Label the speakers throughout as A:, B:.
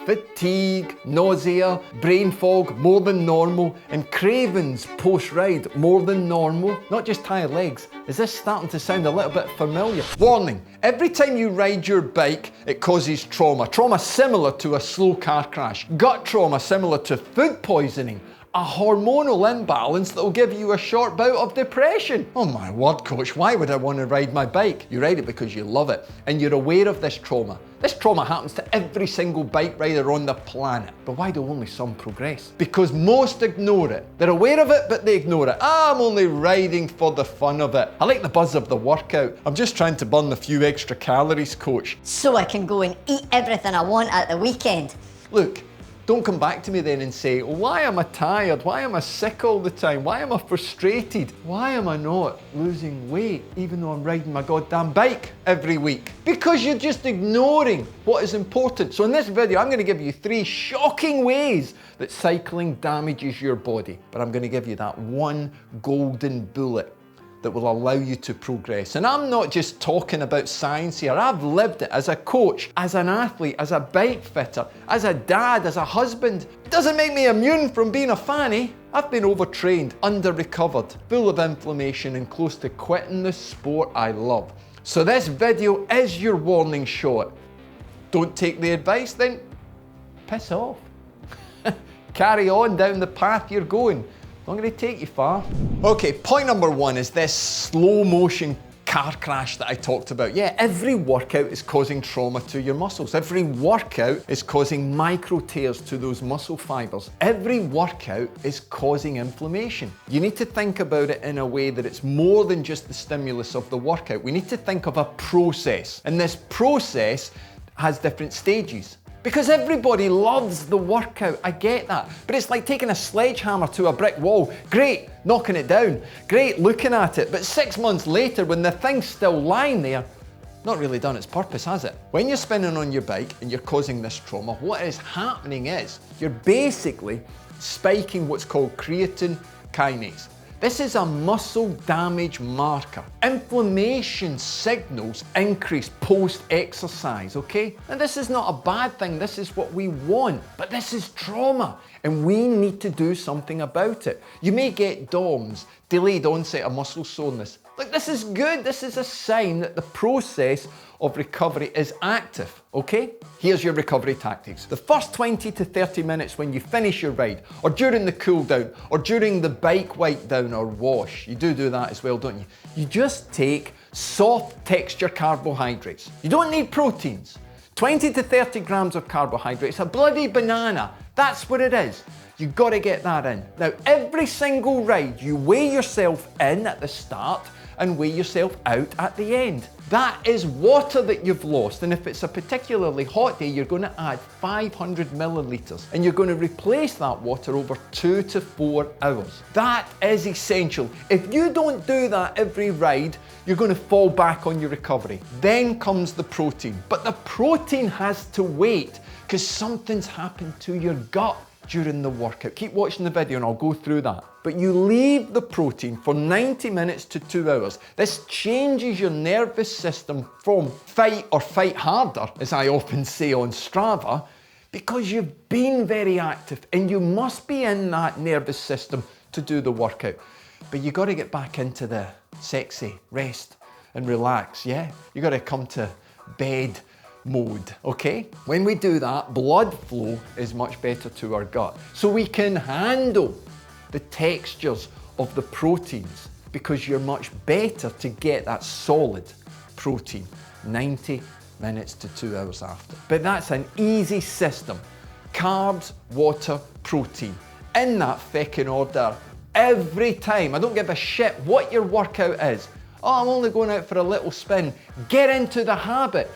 A: fatigue, nausea, brain fog more than normal, and cravings post-ride more than normal. Not just tired legs. Is this starting to sound a little bit familiar? Warning, every time you ride your bike, it causes trauma. Trauma similar to a slow car crash. Gut trauma similar to food poisoning. A hormonal imbalance that will give you a short bout of depression. Oh my word, coach, why would I want to ride my bike? You ride it because you love it and you're aware of this trauma. This trauma happens to every single bike rider on the planet. But why do only some progress? Because most ignore it. They're aware of it, but they ignore it. I'm only riding for the fun of it. I like the buzz of the workout. I'm just trying to burn a few extra calories, coach.
B: So I can go and eat everything I want at the weekend.
A: Look, don't come back to me then and say, why am I tired? Why am I sick all the time? Why am I frustrated? Why am I not losing weight even though I'm riding my goddamn bike every week? Because you're just ignoring what is important. So in this video, I'm going to give you 3 shocking ways that cycling damages your body. But I'm going to give you that one golden bullet that will allow you to progress. And I'm not just talking about science here. I've lived it as a coach, as an athlete, as a bike fitter, as a dad, as a husband. It doesn't make me immune from being a fanny. I've been overtrained, under-recovered, full of inflammation and close to quitting the sport I love. So this video is your warning shot. Don't take the advice, then piss off. Carry on down the path you're going. Not going to take you far. Okay, point number 1 is this slow motion car crash that I talked about. Yeah, every workout is causing trauma to your muscles. Every workout is causing micro tears to those muscle fibers. Every workout is causing inflammation. You need to think about it in a way that it's more than just the stimulus of the workout. We need to think of a process, and this process has different stages. Because everybody loves the workout, I get that. But it's like taking a sledgehammer to a brick wall. Great, knocking it down. Great, looking at it. But 6 months later, when the thing's still lying there, not really done its purpose, has it? When you're spinning on your bike and you're causing this trauma, what is happening is you're basically spiking what's called creatine kinase. This is a muscle damage marker. Inflammation signals increase post-exercise, okay? And this is not a bad thing, this is what we want, but this is trauma, and we need to do something about it. You may get DOMS, delayed onset of muscle soreness. Look, this is good, this is a sign that the process of recovery is active, okay? Here's your recovery tactics. The first 20 to 30 minutes when you finish your ride, or during the cool down, or during the bike wipe down or wash, you do that as well, don't you? You just take soft texture carbohydrates. You don't need proteins. 20 to 30 grams of carbohydrates, a bloody banana, that's what it is. You've got to get that in. Now, every single ride, you weigh yourself in at the start and weigh yourself out at the end. That is water that you've lost, and if it's a particularly hot day, you're going to add 500 milliliters, and you're going to replace that water over 2 to 4 hours. That is essential. If you don't do that every ride, you're going to fall back on your recovery. Then comes the protein, but the protein has to wait because something's happened to your gut during the workout. Keep watching the video and I'll go through that. But you leave the protein for 90 minutes to 2 hours. This changes your nervous system from fight or fight harder, as I often say on Strava, because you've been very active and you must be in that nervous system to do the workout. But you got to get back into the sexy rest and relax, yeah? You got to come to bed mode, okay? When we do that, blood flow is much better to our gut. So we can handle the textures of the proteins because you're much better to get that solid protein 90 minutes to 2 hours after. But that's an easy system. Carbs, water, protein. In that feckin' order every time. I don't give a shit what your workout is. Oh, I'm only going out for a little spin. Get into the habit.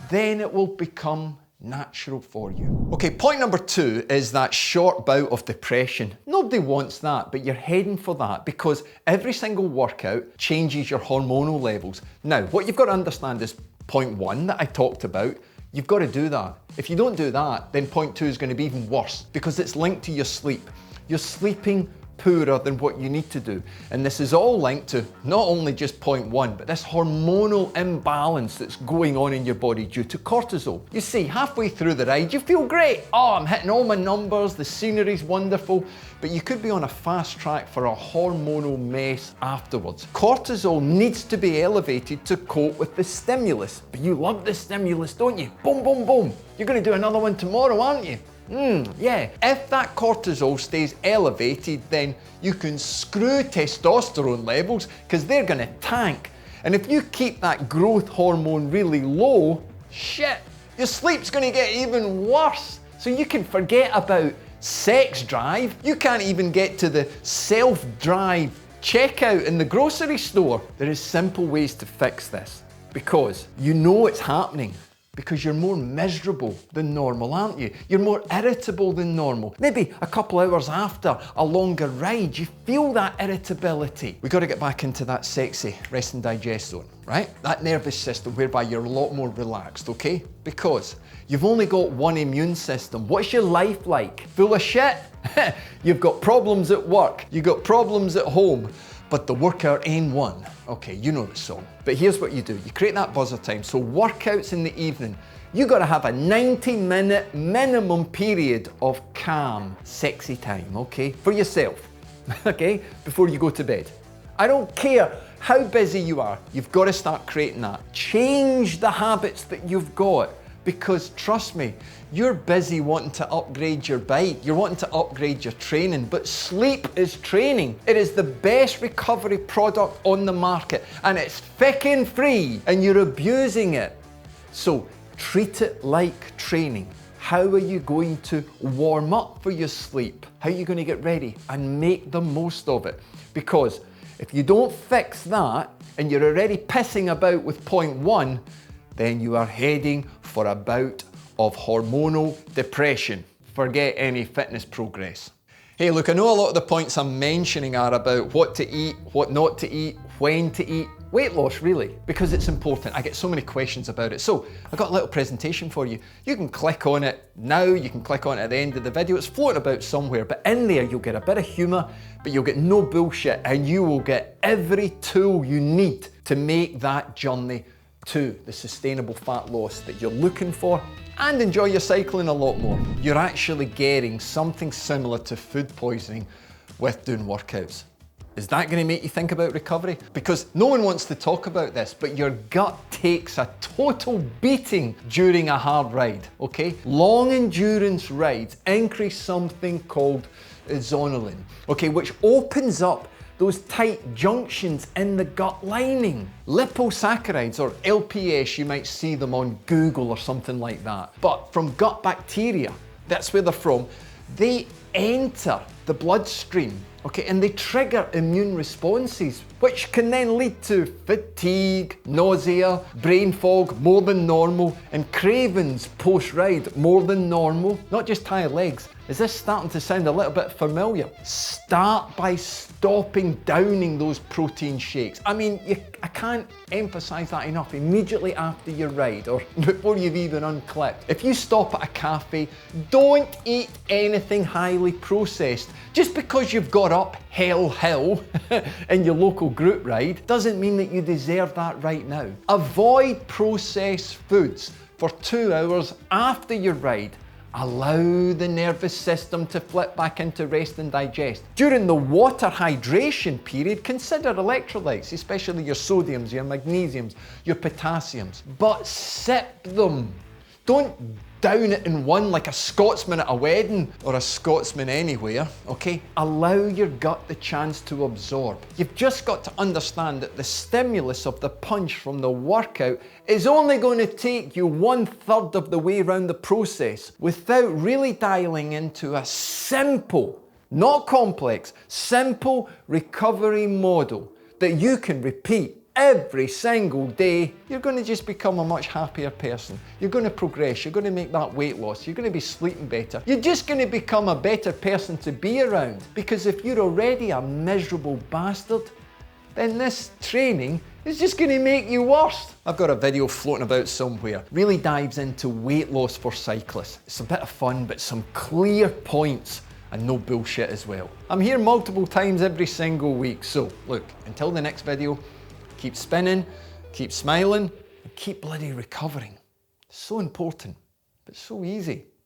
A: Then it will become natural for you. Okay, point number 2 is that short bout of depression. Nobody wants that, but you're heading for that because every single workout changes your hormonal levels. Now, what you've got to understand is point 1 that I talked about. You've got to do that. If you don't do that, then point 2 is going to be even worse because it's linked to your sleep. You're sleeping poorer than what you need to do. And this is all linked to not only just point one, but this hormonal imbalance that's going on in your body due to cortisol. You see, halfway through the ride, you feel great. Oh, I'm hitting all my numbers, the scenery's wonderful, but you could be on a fast track for a hormonal mess afterwards. Cortisol needs to be elevated to cope with the stimulus. But you love the stimulus, don't you? Boom, boom, boom. You're going to do another one tomorrow, aren't you? Yeah. If that cortisol stays elevated, then you can screw testosterone levels because they're going to tank. And if you keep that growth hormone really low, shit, your sleep's going to get even worse. So you can forget about sex drive. You can't even get to the self-drive checkout in the grocery store. There is simple ways to fix this because you know it's happening. Because you're more miserable than normal, aren't you? You're more irritable than normal. Maybe a couple hours after a longer ride, you feel that irritability. We've got to get back into that sexy rest and digest zone, right? That nervous system whereby you're a lot more relaxed, okay? Because you've only got one immune system. What's your life like? Full of shit? You've got problems at work. You've got problems at home. But the workout ain't one. Okay, you know the song. But here's what you do. You create that buzzer time. So workouts in the evening, you gotta have a 90-minute minimum period of calm, sexy time, okay? For yourself, okay? Before you go to bed. I don't care how busy you are, you've gotta start creating that. Change the habits that you've got. Because trust me, you're busy wanting to upgrade your bike, you're wanting to upgrade your training, but sleep is training. It is the best recovery product on the market and it's fucking free and you're abusing it. So treat it like training. How are you going to warm up for your sleep? How are you going to get ready and make the most of it? Because if you don't fix that and you're already pissing about with point one, then you are heading for a bout of hormonal depression. Forget any fitness progress. Hey, look, I know a lot of the points I'm mentioning are about what to eat, what not to eat, when to eat. Weight loss, really, because it's important. I get so many questions about it. So I've got a little presentation for you. You can click on it now, you can click on it at the end of the video. It's floating about somewhere, but in there you'll get a bit of humor, but you'll get no bullshit, and you will get every tool you need to make that journey to the sustainable fat loss that you're looking for and enjoy your cycling a lot more. You're actually getting something similar to food poisoning with doing workouts. Is that going to make you think about recovery? Because no one wants to talk about this, but your gut takes a total beating during a hard ride, okay? Long endurance rides increase something called zonulin, okay, which opens up those tight junctions in the gut lining. Liposaccharides, or LPS, you might see them on Google or something like that. But from gut bacteria, that's where they're from, they enter the bloodstream, okay, and they trigger immune responses, which can then lead to fatigue, nausea, brain fog more than normal, and cravings post-ride more than normal. Not just tired legs. Is this starting to sound a little bit familiar? Start by stopping downing those protein shakes. I mean, I can't emphasize that enough. Immediately after your ride or before you've even unclipped, if you stop at a cafe, don't eat anything highly processed. Just because you've got up hell hill in your local group ride doesn't mean that you deserve that right now. Avoid processed foods for 2 hours after your ride. Allow the nervous system to flip back into rest and digest. During the water hydration period, consider electrolytes, especially your sodiums, your magnesiums, your potassiums, but sip them. Don't down it in one like a Scotsman at a wedding or a Scotsman anywhere, okay? Allow your gut the chance to absorb. You've just got to understand that the stimulus of the punch from the workout is only going to take you 1/3 of the way around the process without really dialing into a simple, not complex, simple recovery model that you can repeat every single day. You're going to just become a much happier person. You're going to progress. You're going to make that weight loss. You're going to be sleeping better. You're just going to become a better person to be around. Because if you're already a miserable bastard, then this training is just going to make you worse. I've got a video floating about somewhere. Really dives into weight loss for cyclists. It's a bit of fun, but some clear points and no bullshit as well. I'm here multiple times every single week, so look, until the next video, keep spinning, keep smiling, and keep bloody recovering. So important, but so easy.